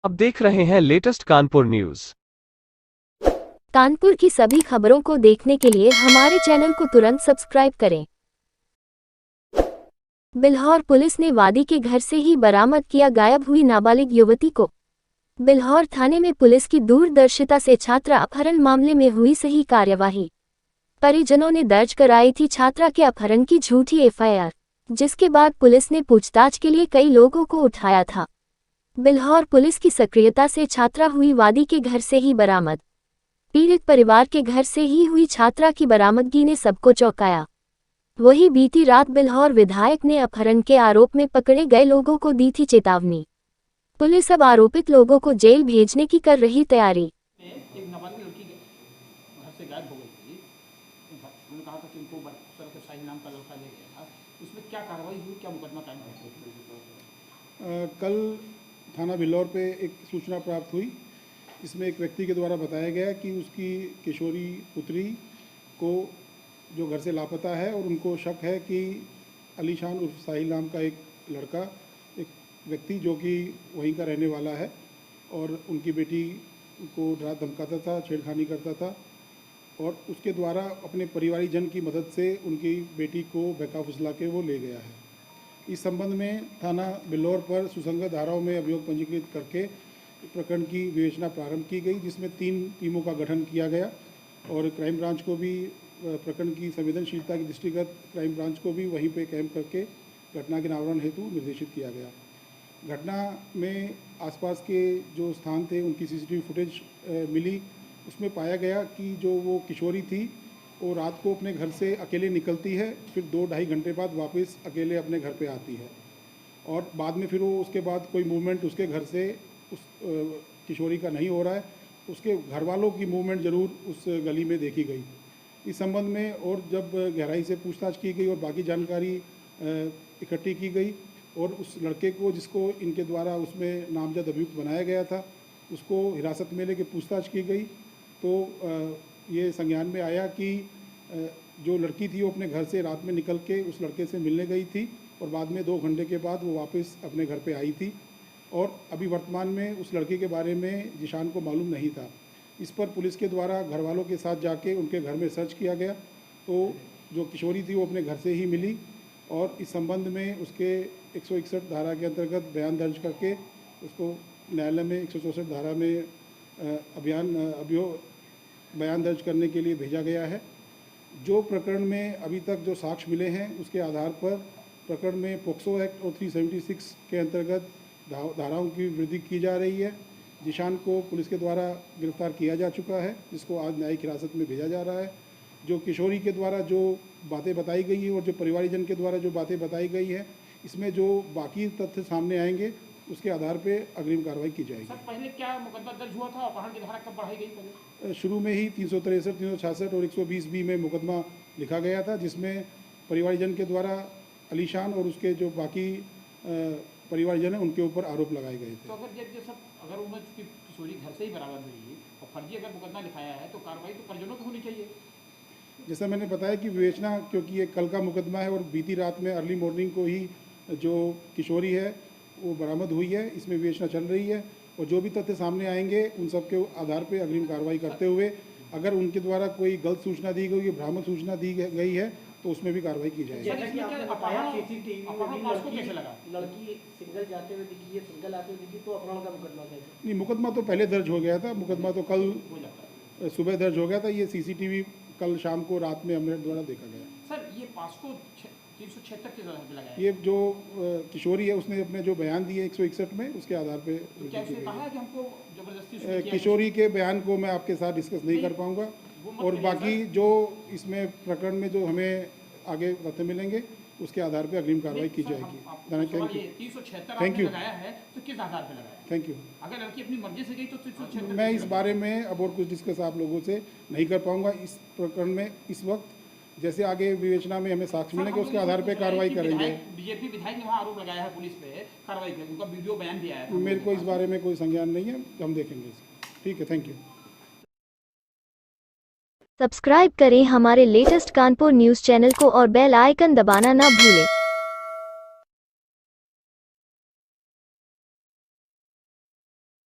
आप देख रहे हैं लेटेस्ट कानपुर न्यूज। कानपुर की सभी खबरों को देखने के लिए हमारे चैनल को तुरंत सब्सक्राइब करें। बिल्हौर पुलिस ने वादी के घर से ही बरामद किया गायब हुई नाबालिग युवती को। बिल्हौर थाने में पुलिस की दूरदर्शिता से छात्रा अपहरण मामले में हुई सही कार्यवाही। परिजनों ने दर्ज कराई थी छात्रा के अपहरण की झूठी एफआईआर, जिसके बाद पुलिस ने पूछताछ के लिए कई लोगों को उठाया था। बिल्हौर पुलिस की सक्रियता से छात्रा हुई वादी के घर से ही बरामद। पीड़ित परिवार के घर से ही हुई छात्रा की बरामदगी ने सबको चौंकाया। वही बीती रात बिल्हौर विधायक ने अपहरण के आरोप में पकड़े गए लोगों को दी थी चेतावनी। पुलिस अब आरोपित लोगों को जेल भेजने की कर रही तैयारी। एक नाबालिग लड़की घर से गायब हो गई थी। उन्होंने कहा था कि उनको साहिल नाम का लड़का ले गया था। उसमें क्या कार्रवाई हुई, क्या मुकदमा कायम है? कल थाना बिल्हौर पे एक सूचना प्राप्त हुई। इसमें एक व्यक्ति के द्वारा बताया गया कि उसकी किशोरी पुत्री को जो घर से लापता है और उनको शक है कि अलीशान उर्फ साहिल नाम का एक लड़का, एक व्यक्ति जो कि वहीं का रहने वाला है और उनकी बेटी को डरा धमकाता था, छेड़खानी करता था और उसके द्वारा अपने परिवारीजन की मदद से उनकी बेटी को बहका फुसला के वो ले गया है। इस संबंध में थाना बिल्हौर पर सुसंगत धाराओं में अभियोग पंजीकृत करके प्रकरण की विवेचना प्रारंभ की गई, जिसमें 3 टीमों का गठन किया गया और क्राइम ब्रांच को भी प्रकरण की संवेदनशीलता के दृष्टिगत क्राइम ब्रांच को भी वहीं पे कैंप करके घटना के निवारण हेतु निर्देशित किया गया। घटना में आसपास के जो स्थान थे उनकी सीसीटीवी फुटेज मिली। उसमें पाया गया कि जो वो किशोरी थी वो रात को अपने घर से अकेले निकलती है, फिर 2-2.5 घंटे बाद वापस अकेले अपने घर पे आती है और बाद में फिर वो उसके बाद कोई मूवमेंट उसके घर से उस किशोरी का नहीं हो रहा है। उसके घर वालों की मूवमेंट ज़रूर उस गली में देखी गई। इस संबंध में और जब गहराई से पूछताछ की गई और बाकी जानकारी इकट्ठी की गई और उस लड़के को जिसको इनके द्वारा उसमें नामजद अभियुक्त बनाया गया था उसको हिरासत में लेके पूछताछ की गई, तो ये संज्ञान में आया कि जो लड़की थी वो अपने घर से रात में निकल के उस लड़के से मिलने गई थी और बाद में 2 घंटे के बाद वो वापस अपने घर पे आई थी और अभी वर्तमान में उस लड़के के बारे में जिशान को मालूम नहीं था। इस पर पुलिस के द्वारा घर वालों के साथ जाके उनके घर में सर्च किया गया, तो जो किशोरी थी वो अपने घर से ही मिली और इस संबंध में उसके 161 धारा के अंतर्गत बयान दर्ज करके उसको न्यायालय में 164 धारा में बयान दर्ज करने के लिए भेजा गया है। जो प्रकरण में अभी तक जो साक्ष्य मिले हैं उसके आधार पर प्रकरण में पोक्सो एक्ट और 376 के अंतर्गत धाराओं की वृद्धि की जा रही है। जिशान को पुलिस के द्वारा गिरफ्तार किया जा चुका है, जिसको आज न्यायिक हिरासत में भेजा जा रहा है। जो किशोरी के द्वारा जो बातें बताई गई है और जो परिवारीजन के द्वारा जो बातें बताई गई है, इसमें जो बाकी तथ्य सामने आएंगे उसके आधार पे अग्रिम कार्रवाई की जाएगी। सर, पहले क्या मुकदमा दर्ज हुआ था? अपहरण की धारा कब बढ़ाई गई पहले? शुरू में ही 363, 366 और 120B में मुकदमा लिखा गया था, जिसमें परिवारजन के द्वारा अलीशान और उसके जो बाकी परिवारजन हैं उनके ऊपर आरोप लगाए गए थे। तो अगर उन्हें किशोरी घर से ही बरामद हुई और फर्जी अगर मुकदमा लिखाया है तो कार्रवाई तो परिजनों की होनी चाहिए। जैसा मैंने बताया कि विवेचना, क्योंकि ये कल का मुकदमा है और बीती रात में अर्ली मॉर्निंग को ही जो किशोरी है वो बरामद हुई है, इसमें विवेचना चल रही है और जो भी तथ्य सामने आएंगे उन सब के आधार पर अग्रिम कार्रवाई करते हुए अगर उनके द्वारा कोई गलत सूचना दी गई, भ्रामक सूचना दी गई है तो उसमें भी कार्रवाई की जाएगी। जैसा कि आपने बताया सीसीटीवी में भी लड़की सिंगल जाते हुए दिखी है, सिंगल आते हुए दिखी, तो अपहरण का मुकदमा कैसे? नहीं, मुकदमा तो पहले दर्ज हो गया था। मुकदमा तो कल सुबह दर्ज हो गया था। ये सीसीटीवी कल शाम को रात में हमने द्वारा देखा गया। सर, ये पास्को 376 के आधार पे लगाया? ये जो किशोरी है उसने अपने जो बयान दिए 161 में, उसके आधार पे क्या उसने कहा है कि हमको जबरदस्ती? किशोरी के बयान को मैं आपके साथ डिस्कस नहीं कर पाऊंगा और बाकी जो इसमें प्रकरण में जो हमें आगे तथ्य मिलेंगे उसके आधार पे अग्रिम कार्रवाई की जाएगी। Thank you. लगाया है तो किस आधार पे लगाया? Thank you. अगर लड़की अपनी मर्जी से गई तो 376? मैं इस बारे में अब और कुछ डिस्कस आप लोगों से नहीं कर पाऊंगा इस प्रकरण में इस वक्त। जैसे आगे विवेचना में हमें साक्ष्य मिलेंगे उसके आधार पे कार्रवाई करेंगे। बीजेपी विधायक ने वहाँ आरोप लगाया है पुलिस पे, कार्रवाई करेंगे। उनका वीडियो बयान भी आया था। मेरे को इस बारे में कोई संज्ञान नहीं है, हम देखेंगे इसको। ठीक है, थैंक यू। सब्सक्राइब करें हमारे लेटेस्ट कानपुर न्यूज़ चैनल को और बेल आइकन दबाना ना भूलें।